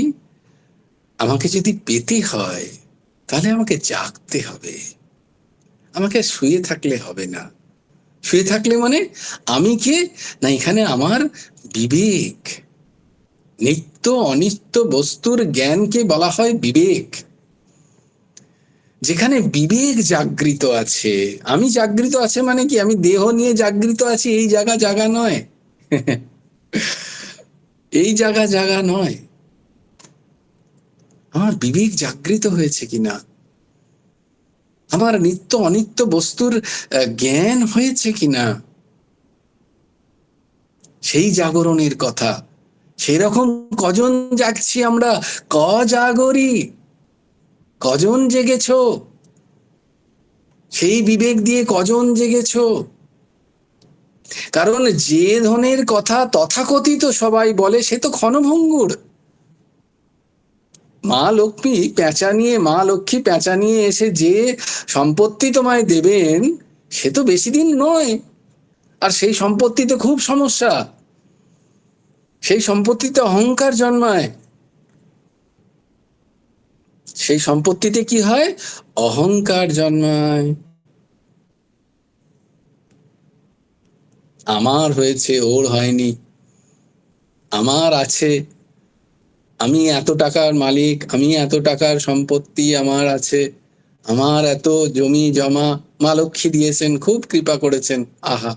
আমাকে যদি পেতে হয় তাহলে আমাকে জাগতে হবে, আমাকে শুয়ে থাকলে হবে না। শুয়ে থাকলে মানে আমি কে? না, এখানে আমার বিবেক। নিত্য অনিত্য বস্তুর জ্ঞানকে বলা হয় বিবেক। যেখানে বিবেক জাগৃত আছে, আমি জাগৃত আছে মানে কি? আমি দেহ নিয়ে জাগৃত আছি, এই জায়গা নয়। এই জায়গা নয়। আমার বিবেক জাগৃত হয়েছে কিনা, আমার নিত্য অনিত্য বস্তুর জ্ঞান হয়েছে কিনা, সেই জাগরণের কথা। সেরকম কজন জাগছি আমরা? জাগরি, কজন জেগেছ? সেই বিবেক দিয়ে কজন জেগেছ? কারণ যে ধনের কথা তথাকথিত সবাই বলে সে তো ক্ষণভঙ্গুর। মা লক্ষ্মী পেঁচা নিয়ে এসে যে সম্পত্তি তোমায় দেবেন সে তো বেশি দিন নয়, আর সেই সম্পত্তিতে খুব সমস্যা। সেই সম্পত্তিতে অহংকার জন্মায়। সেই সম্পত্তিতে কি হয়? অহংকার জন্মায়। আমার হয়েছে, ওর হয়নি, আমার আছে, আমি এত টাকার মালিক, আমি এত টাকার সম্পত্তি আমার আছে, আমার এত জমি জমা, মা লক্ষ্মী দিয়েছেন, খুব কৃপা করেছেন, আহা,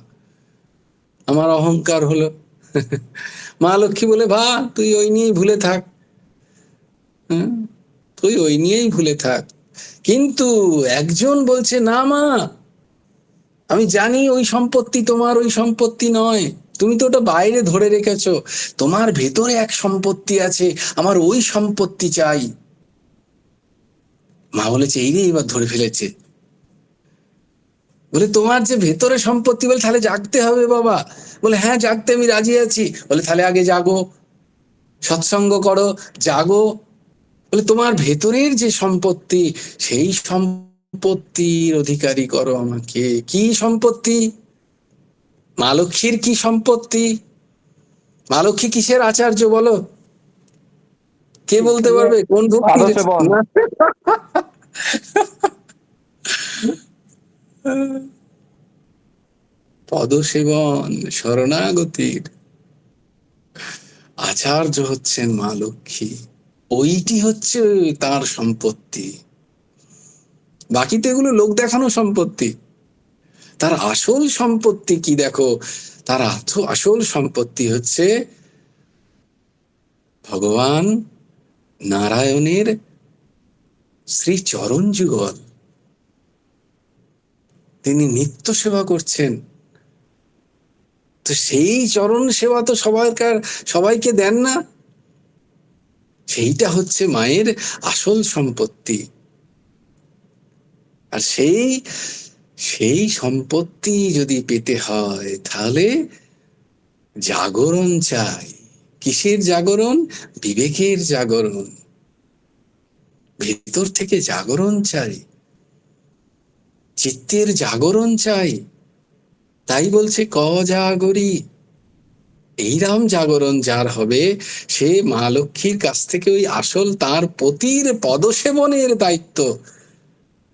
আমার অহংকার হলো। মা লক্ষ্মী বলে, ভা তুই ওই নিয়েই ভুলে থাক, তুই ওই নিয়েই ভুলে থাক। কিন্তু একজন বলছে, না মা, আমি জানি ওই সম্পত্তি তোমার, ওই সম্পত্তি নয়, তুমি তো ওটা বাইরে ধরে রেখেছো, তোমার ভেতরে এক সম্পত্তি আছে, আমার ওই সম্পত্তি চাই। মা বলেছে, এই রে, এবার ধরে ফেলেছে। বলে, তোমার যে ভেতরে সম্পত্তি, বলে তাহলে জাগতে হবে বাবা। বলে, হ্যাঁ জাগতে আমি রাজি আছি। বলে, তাহলে আগে জাগো, সৎসঙ্গ করো, জাগো। বলে, তোমার ভেতরের যে সম্পত্তি, সেই সম্পত্তির অধিকারী করো আমাকে। কি সম্পত্তি? মা লক্ষ্মীর কি সম্পত্তি? মা লক্ষ্মী কিসের আচার্য বলো? কে বলতে পারবে? কোন ভক্তির? পাদসেবন। পদসেবন, শরণাগতির আচার্য হচ্ছেন মা লক্ষ্মী। ওইটি হচ্ছে তার সম্পত্তি। বাকি তো এগুলো লোক দেখানো সম্পত্তি। তার আসল সম্পত্তি কি দেখো? তার আসল সম্পত্তি হচ্ছে ভগবান নারায়ণের শ্রী চরণ যুগল। তিনি নিত্য সেবা করছেন, তো সেই চরণ সেবা তো সবাইকে দেন না। সেইটা হচ্ছে মায়ের আসল সম্পত্তি। আর সেই সম্পত্তি যদি পেতে হয় তাহলে জাগরণ চাই। কিসের জাগরণ? বিবেকের জাগরণ। ভেতর থেকে জাগরণ চাই, চিত্তের জাগরণ চাই। তাই বলছে জাগরি। এইরকম জাগরণ যার হবে, সে মা লক্ষ্মীর কাছ থেকে ওই আসল তার পতির পদসেবনের দায়িত্ব,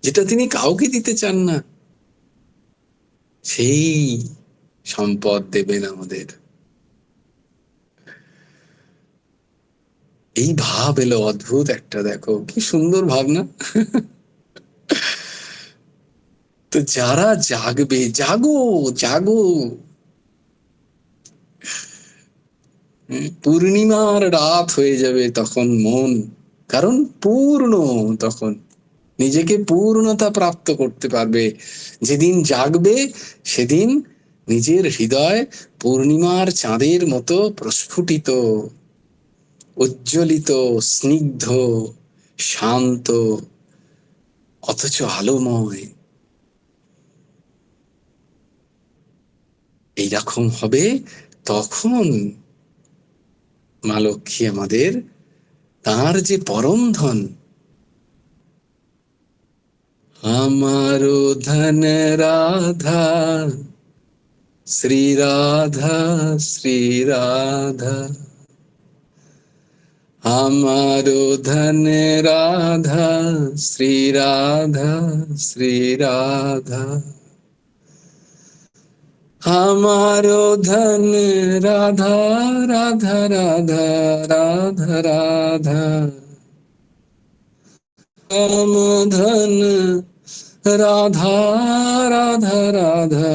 যেটা তিনি কাউকে দিতে চান না, সেই সম্পদ দেবেন আমাদের। এই ভাব এলো, অদ্ভুত একটা, দেখো কি সুন্দর ভাবনা। তো যারা জাগবে, জাগো জাগো। পূর্ণিমার রাত হয়ে যাবে তখন মন, কারণ পূর্ণ, তখন নিজেকে পূর্ণতা প্রাপ্ত করতে পারবে। যেদিন জাগবে সেদিন নিজের হৃদয় পূর্ণিমার চাঁদের মতো প্রস্ফুটিত, উজ্জ্বলিত, স্নিগ্ধ, শান্ত, অথচ আলোময়। এইরকম হবে তখন মা লক্ষ্মী আমাদের তার যে পরম ধন, আমারো ধন রাধা, শ্রী রাধা, শ্রী রাধা, আমারো ধন রাধা, শ্রী রাধা, শ্রী রাধা, আমারো ধন রাধা, রাধা রাধা, রাধা রাধা, রাম ধন রাধা, রাধা রাধা,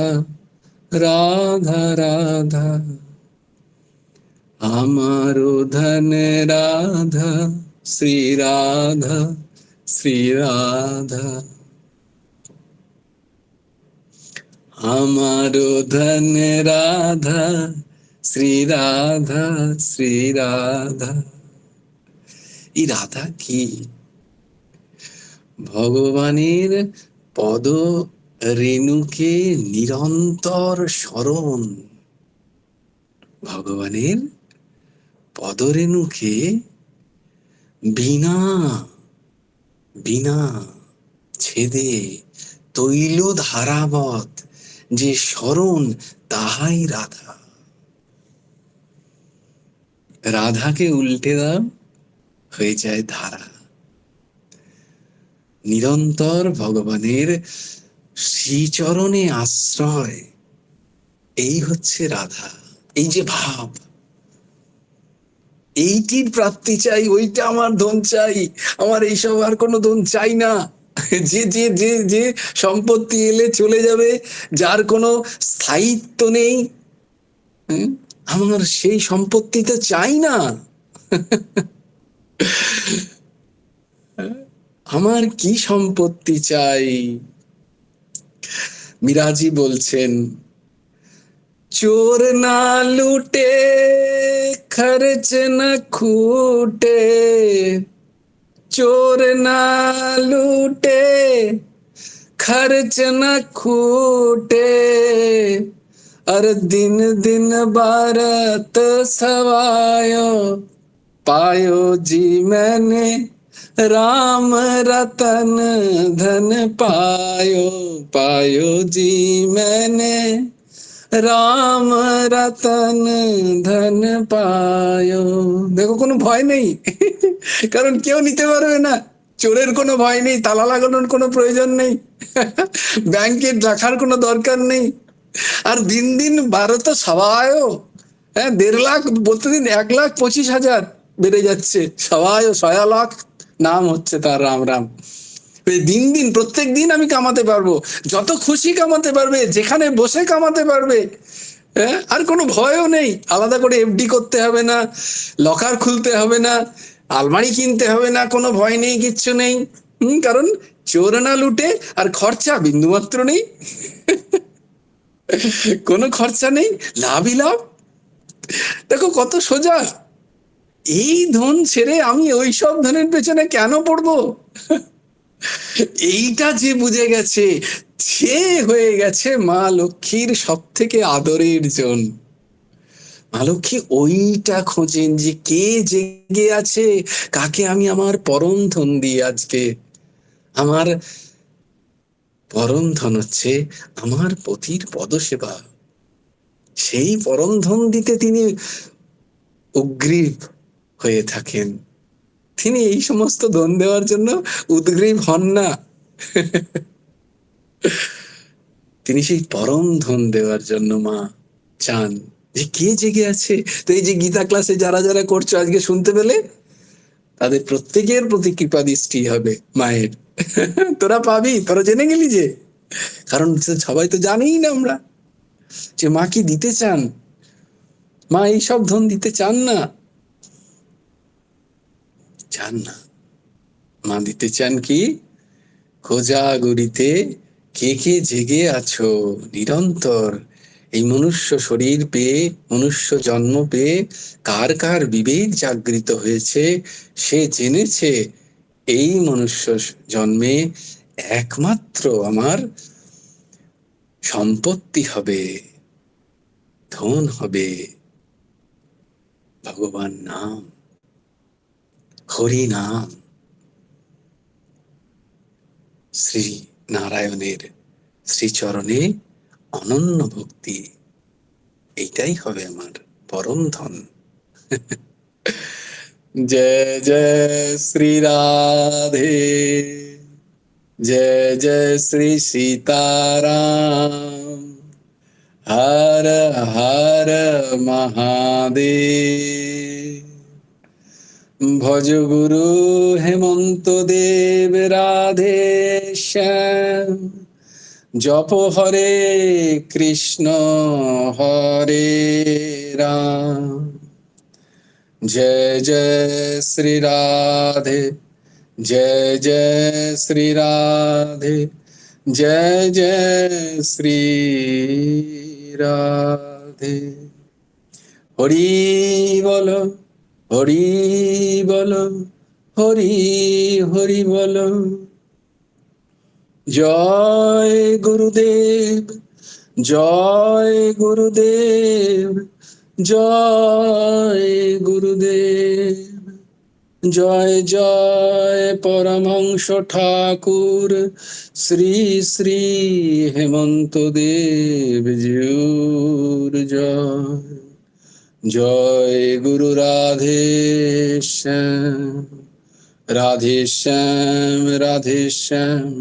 রাধা রাধা, আমারো ধন রাধা, শ্রী রাধা, শ্রী রাধা, আমারো ধন রাধা, শ্রী রাধা, শ্রী রাধা। এই রাধা কি? ভগবানের পদ রেণুকে নিরন্তর স্মরণ, ভগবানের পদরেণুকে বিনা বিনা ছেদে তৈল ধারাবৎ যে স্মরণ, তাহাই রাধা। রাধাকে উল্টে দাও, হয়ে যায় ধারা। নিরন্তর ভগবানের শ্রীচরণে আশ্রয়, এই হচ্ছে রাধা। এই যে ভাব, এইটির প্রাপ্তি চাই, ওইটা আমার ধন চাই, আমার এইসব আর কোনো ধন চাই না। যে যে যে যে সম্পত্তি এলে চলে যাবে, যার কোনো স্থায়িত্ব নেই, আমার সেই সম্পত্তি তো চাই না। আমার কি সম্পত্তি চাই? মিরাজি বলছেন, চোর না লুটে খরচ না খুটে, চোর না লুটে খরচ না খুটে, আর দিন দিন বারत सवायो, पायो जी मैंने राम रतन धन पायो, पायो जी मैंने রাম রতন ধন পায়ো। দেখো, কোনো ভয় নেই, কারণ কেউ নিতে পারবে না। চোরের কোনো ভয় নেই, তালা লাগানোর কোনো প্রয়োজন নেই, ব্যাংকে রাখার কোনো দরকার নেই। আর দিন দিন ভারত সবাইও, 1.5 লাখ, বলতে দিন 1,25,000 বেড়ে যাচ্ছে। সবাইও 6 লাখ নাম হচ্ছে তার, রাম রাম। দিন দিন প্রত্যেক দিন আমি কামাতে পারবো, যত খুশি কামাতে পারবে, যেখানে বসে কামাতে পারবে। আর কোনো ভয়ও নেই, আলাদা করে এফডি করতে হবে না, লকার খুলতে হবে না, আলমারি কিনতে হবে না, কোনো ভয় নেই, কিচ্ছু নেই। কারণ চোর না লুটে, আর খরচা বিন্দুমাত্র নেই, কোনো খরচা নেই, লাভই লাভ। দেখো কত সোজা। এই ধন ছেড়ে আমি ওই সব ধনের পেছনে কেন পড়বো? এইটা যে বুঝে গেছে, সে হয়ে গেছে মা লক্ষ্মীর সব থেকে আদরের জন। মা লক্ষ্মী ওইটা খোঁজেন যে কে জেগে আছে, কাকে আমি আমার পরম ধন দিই। আজকে আমার পরম ধন হচ্ছে আমার পতির পদসেবা। সেই পরম ধন দিতে তিনি উগ্রীব হয়ে থাকেন। তিনি এই সমস্ত ধন দেওয়ার জন্য উদ্গ্রীব হন না, তিনি সেই পরম ধন দেওয়ার জন্য মা চান যে কে জেগে আছে। তো এই যে গীতা ক্লাসে যারা যারা করছো, আজকে শুনতে পেলে, তাদের প্রত্যেকের প্রতি কৃপা দৃষ্টি হবে মায়ের। তোরা পাবি, তোরা জেনে গেলি যে, কারণ সবাই তো জানেই না আমরা যে মা কি দিতে চান। মা এইসব ধন দিতে চান না, চান না। মা দিতে চান কি? খোঁজা গড়িতে কে কে জেগে আছো নিরন্তর, এই মনুষ্য শরীর পেয়ে, মনুষ্য জন্ম পেয়ে কার কার বিবেক জাগৃত হয়েছে, সে জেনেছে এই মনুষ্য জন্মে একমাত্র আমার সম্পত্তি হবে, ধন হবে ভগবান নাম, হরি নাম, শ্রী নারায়ণের শ্রীচরণে অনন্য ভক্তি। এইটাই হবে আমার পরম ধন। জয় জয় শ্রী রাধে, জয় জয় শ্রী সীতারাম, হর হর মহাদেব। ভজ গুরু হেমন্ত দেব রাধে শ্যাম, জপ হরে কৃষ্ণ হরে রাম। জয় জয় শ্রী রাধে, জয় জয় শ্রী রাধে, জয় জয় শ্রী রাধে। হরি বল, হরি বল, হরি হরি বল। জয় গুরুদেব, জয় গুরুদেব, জয় গুরুদেব। জয় জয় পরমহংস ঠাকুর শ্রী শ্রী হেমন্ত দেব জিউর জয়। জয় গুরু রাধে শ্যাম, রাধে শ্যাম, রাধে শ্যাম,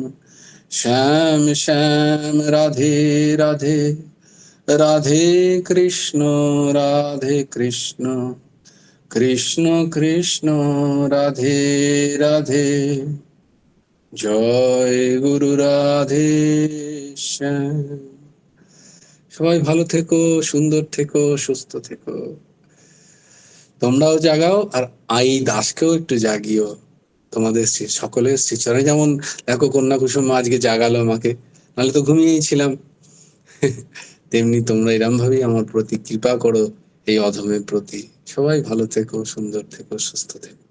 শ্যাম শ্যাম রাধে রাধে, রাধে কৃষ্ণ, রাধে কৃষ্ণ, কৃষ্ণ কৃষ্ণ রাধে রাধে। জয় গুরু রাধে শ্যাম। সবাই ভালো থেকো, সুন্দর থেকো, সুস্থ থেকো। তোমরাও জাগাও, আর আই দাসকেও একটু জাগিও। তোমাদের সকলের শ্রীচরণে, যেমন দেখো কন্যা কুসুম আজকে জাগালো আমাকে, নাহলে তো ঘুমিয়েই ছিলাম। তেমনি তোমরা এরম ভাবেই আমার প্রতি কৃপা করো, এই অধমের প্রতি। সবাই ভালো থেকো, সুন্দর থেকো, সুস্থ থেকো।